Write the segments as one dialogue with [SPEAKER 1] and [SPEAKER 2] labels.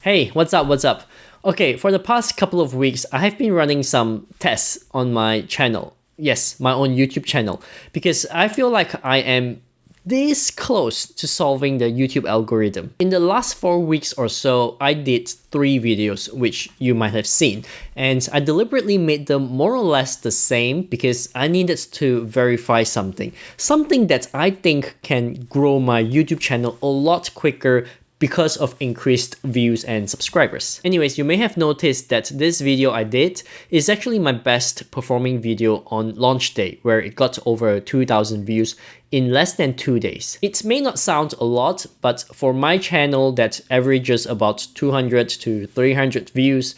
[SPEAKER 1] Hey, what's up? What's up? Okay, for the past couple of weeks, I have been running some tests on my channel. Yes, my own YouTube channel, because I feel like I am this close to solving the YouTube algorithm. In the last 4 weeks or so, I did 3 videos, which you might have seen, and I deliberately made them more or less the same because I needed to verify something that I think can grow my YouTube channel a lot quicker because of increased views and subscribers. Anyways, you may have noticed that this video I did is actually my best performing video on launch day, where it got over 2,000 views in less than 2 days. It may not sound a lot, but for my channel that averages about 200 to 300 views,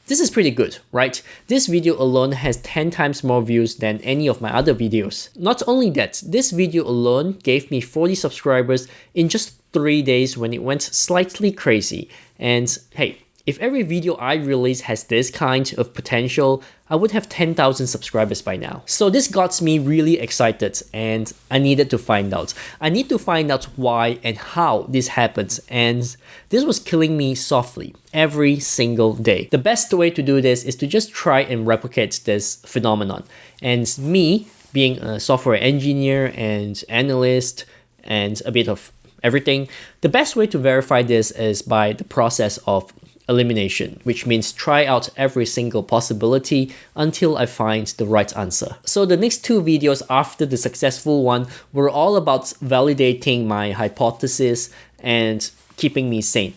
[SPEAKER 1] this is pretty good, right? This video alone has 10 times more views than any of my other videos. Not only that, this video alone gave me 40 subscribers in just 3 days when it went slightly crazy. And hey, if every video I release has this kind of potential, I would have 10,000 subscribers by now. So this got me really excited, and I needed to find out. I need to find out why and how this happens, and this was killing me softly every single day. The best way to do this is to just try and replicate this phenomenon. And me, being a software engineer and analyst and a bit of everything, the best way to verify this is by the process of elimination, which means try out every single possibility until I find the right answer. So the next 2 videos after the successful one were all about validating my hypothesis and keeping me sane.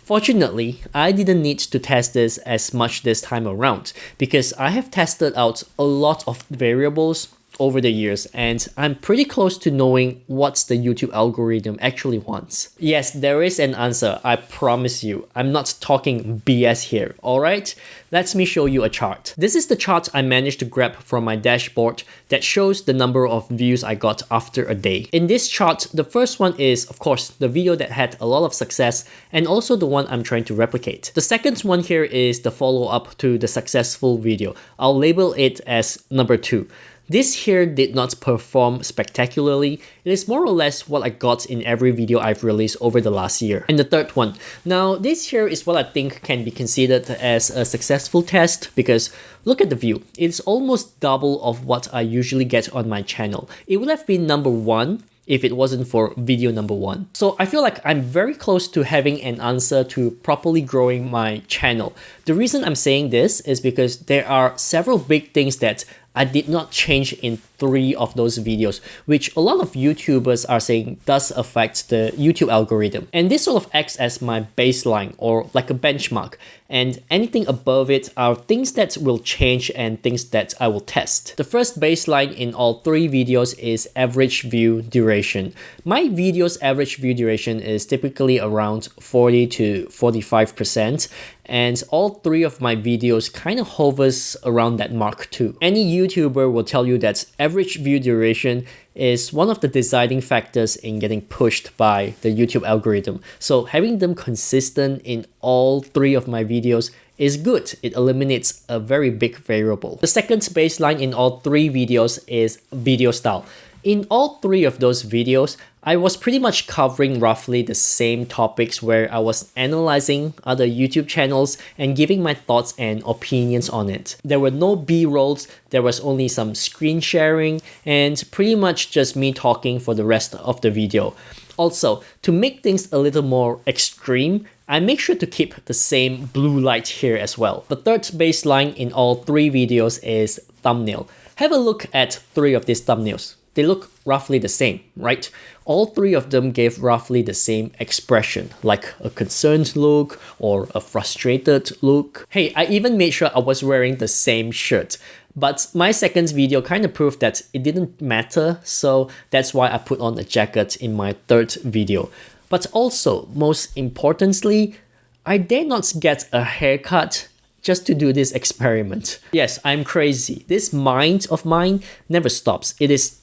[SPEAKER 1] Fortunately, I didn't need to test this as much this time around because I have tested out a lot of variables over the years, and I'm pretty close to knowing what the YouTube algorithm actually wants. Yes, there is an answer, I promise you. I'm not talking BS here, alright? Let me show you a chart. This is the chart I managed to grab from my dashboard that shows the number of views I got after a day. In this chart, the first one is, of course, the video that had a lot of success and also the one I'm trying to replicate. The second one here is the follow-up to the successful video. I'll label it as number 2. This here did not perform spectacularly. It is more or less what I got in every video I've released over the last year. And the third one. Now, this here is what I think can be considered as a successful test because look at the view. It's almost double of what I usually get on my channel. It would have been number 1 if it wasn't for video number 1. So I feel like I'm very close to having an answer to properly growing my channel. The reason I'm saying this is because there are several big things that I did not change in 3 of those videos, which a lot of YouTubers are saying does affect the YouTube algorithm. And this sort of acts as my baseline or like a benchmark. And anything above it are things that will change and things that I will test. The first baseline in all 3 videos is average view duration. My video's average view duration is typically around 40 to 45%. And all 3 of my videos kind of hovers around that mark too. Any YouTuber will tell you that average view duration is one of the deciding factors in getting pushed by the YouTube algorithm. So having them consistent in all 3 of my videos is good. It eliminates a very big variable. The second baseline in all 3 videos is video style. In all 3 of those videos, I was pretty much covering roughly the same topics where I was analyzing other YouTube channels and giving my thoughts and opinions on it. There were no B-rolls, there was only some screen sharing, and pretty much just me talking for the rest of the video. Also, to make things a little more extreme, I make sure to keep the same blue light here as well. The third baseline in all 3 videos is thumbnail. Have a look at 3 of these thumbnails. They look roughly the same, right? All 3 of them gave roughly the same expression, like a concerned look or a frustrated look. Hey, I even made sure I was wearing the same shirt. But my second video kind of proved that it didn't matter, so that's why I put on a jacket in my third video. But also, most importantly, I dare not get a haircut just to do this experiment. Yes, I'm crazy. This mind of mine never stops. It is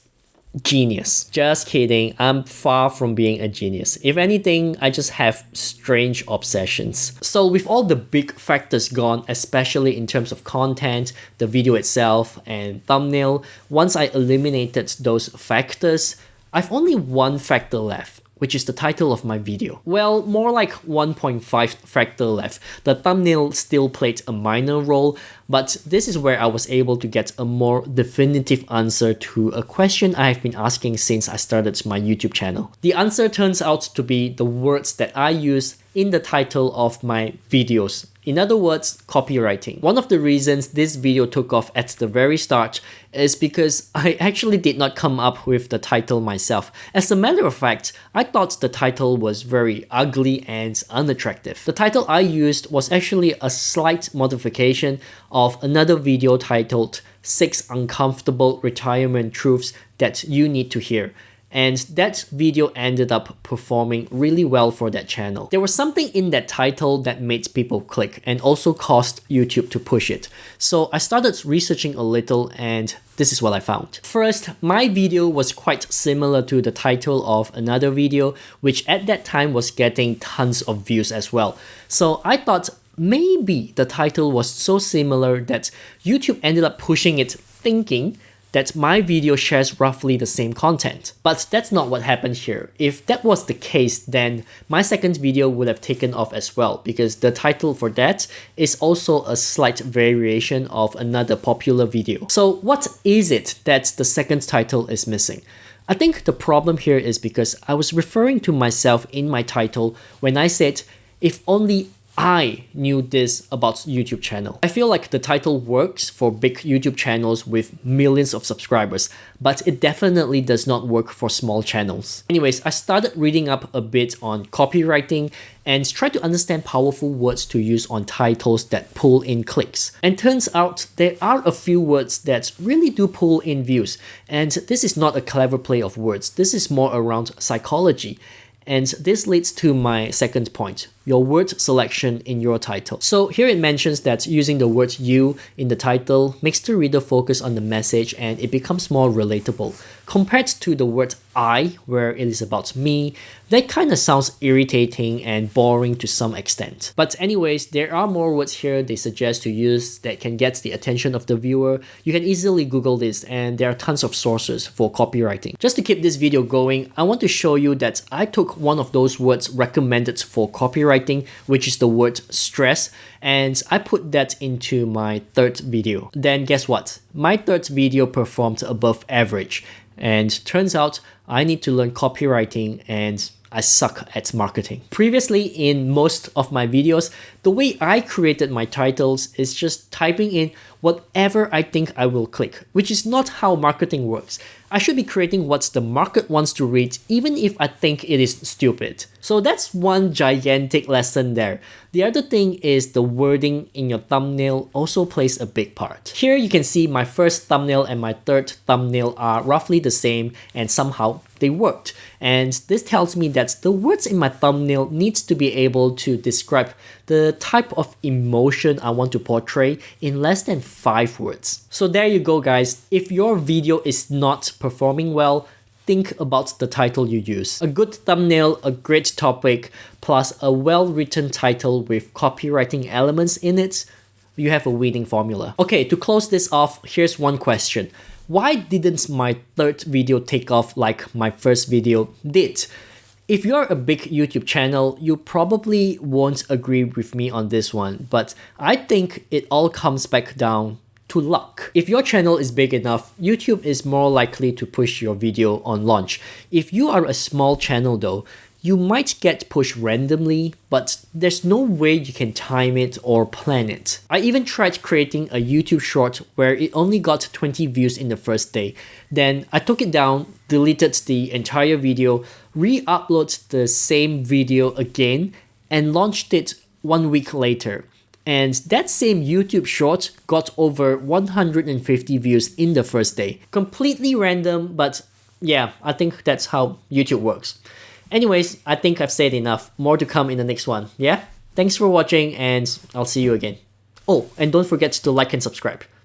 [SPEAKER 1] genius. Just kidding, I'm far from being a genius. If anything, I just have strange obsessions. So with all the big factors gone, especially in terms of content, the video itself, and thumbnail, once I eliminated those factors, I've only one factor left, which is the title of my video? Well, more like 1.5 fractal left. The thumbnail still played a minor role, but this is where I was able to get a more definitive answer to a question I have been asking since I started my YouTube channel. The answer turns out to be the words that I use in the title of my videos. In other words, copywriting. One of the reasons this video took off at the very start is because I actually did not come up with the title myself. As a matter of fact, I thought the title was very ugly and unattractive. The title I used was actually a slight modification of another video titled 6 Uncomfortable Retirement Truths That You Need to Hear. And that video ended up performing really well for that channel. There was something in that title that made people click and also caused YouTube to push it. So I started researching a little and this is what I found. First, my video was quite similar to the title of another video, which at that time was getting tons of views as well. So I thought maybe the title was so similar that YouTube ended up pushing it, thinking that my video shares roughly the same content. But that's not what happened here. If that was the case, then my second video would have taken off as well, because the title for that is also a slight variation of another popular video. So what is it that the second title is missing? I think the problem here is because I was referring to myself in my title when I said, if only I knew this about YouTube channel. I feel like the title works for big YouTube channels with millions of subscribers, but it definitely does not work for small channels. Anyways, I started reading up a bit on copywriting and tried to understand powerful words to use on titles that pull in clicks. And turns out there are a few words that really do pull in views. And this is not a clever play of words. This is more around psychology. And this leads to my second point, your word selection in your title. So here it mentions that using the word you in the title makes the reader focus on the message and it becomes more relatable. Compared to the word I, where it is about me, that kind of sounds irritating and boring to some extent. But anyways, there are more words here they suggest to use that can get the attention of the viewer. You can easily Google this and there are tons of sources for copywriting. Just to keep this video going, I want to show you that I took one of those words recommended for copywriting, which is the word stress, and I put that into my third video. Then guess what? My third video performed above average. And turns out I need to learn copywriting and I suck at marketing. Previously, in most of my videos, the way I created my titles is just typing in whatever I think I will click, which is not how marketing works. I should be creating what the market wants to read, even if I think it is stupid. So that's one gigantic lesson there. The other thing is the wording in your thumbnail also plays a big part. Here you can see my first thumbnail and my third thumbnail are roughly the same and somehow they worked. And this tells me that the words in my thumbnail needs to be able to describe the type of emotion I want to portray in less than 5 words. So there you go, guys. If your video is not performing well, think about the title you use. A good thumbnail, a great topic, plus a well-written title with copywriting elements in it, you have a winning formula. Okay, to close this off, here's one question. Why didn't my third video take off like my first video did? If you're a big YouTube channel, you probably won't agree with me on this one, but I think it all comes back down to luck. If your channel is big enough, YouTube is more likely to push your video on launch. If you are a small channel though, you might get pushed randomly, but there's no way you can time it or plan it. I even tried creating a YouTube short where it only got 20 views in the first day. Then I took it down, deleted the entire video, re-uploaded the same video again, and launched it 1 week later. And that same YouTube short got over 150 views in the first day. Completely random, but yeah, I think that's how YouTube works. Anyways, I think I've said enough. More to come in the next one. Yeah? Thanks for watching and I'll see you again. Oh, and don't forget to like and subscribe.